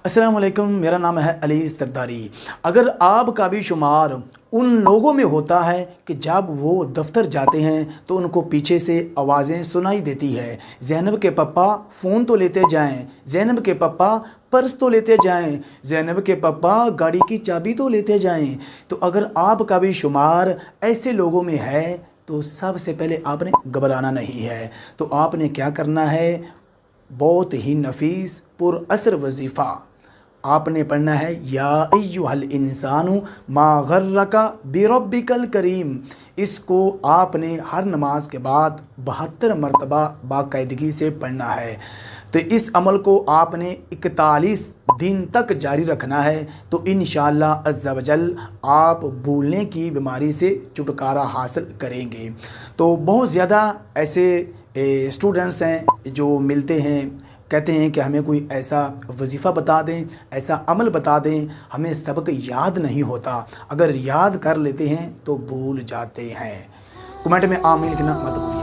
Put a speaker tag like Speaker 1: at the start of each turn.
Speaker 1: अस्सलाम वालेकुम, मेरा नाम है अली सरदारी। अगर आपका भी शुमार उन लोगों में होता है कि जब वो दफ्तर जाते हैं तो उनको पीछे से आवाज़ें सुनाई देती है, ज़ैनब के पापा फ़ोन तो लेते जाएं, ज़ैनब के पापा पर्स तो लेते जाएं, ज़ैनब के पापा गाड़ी की चाबी तो लेते जाएं। तो अगर आपका भी शुमार ऐसे लोगों में है तो सबसे पहले आपने घबराना नहीं है। तो आपने क्या करना है, बहुत ही नफीस पुरअसर वजीफ़ा आपने पढ़ना है। या अय्युहल इंसानु मा गर्रका बिरब्बिकल करीम। इसको आपने हर नमाज के बाद 72 मरतबा बाकायदगी से पढ़ना है। तो इस अमल को आपने 41 दिन तक जारी रखना है। तो इंशाअल्लाह अज़्ज़ा वजल आप भूलने की बीमारी से छुटकारा हासिल करेंगे। तो बहुत ज़्यादा ऐसे स्टूडेंट्स हैं जो मिलते हैं, कहते हैं कि हमें कोई ऐसा वजीफ़ा बता दें, ऐसा अमल बता दें, हमें सबक याद नहीं होता, अगर याद कर लेते हैं तो भूल जाते हैं। कमेंट में आमीन लिखना मत भूलिए।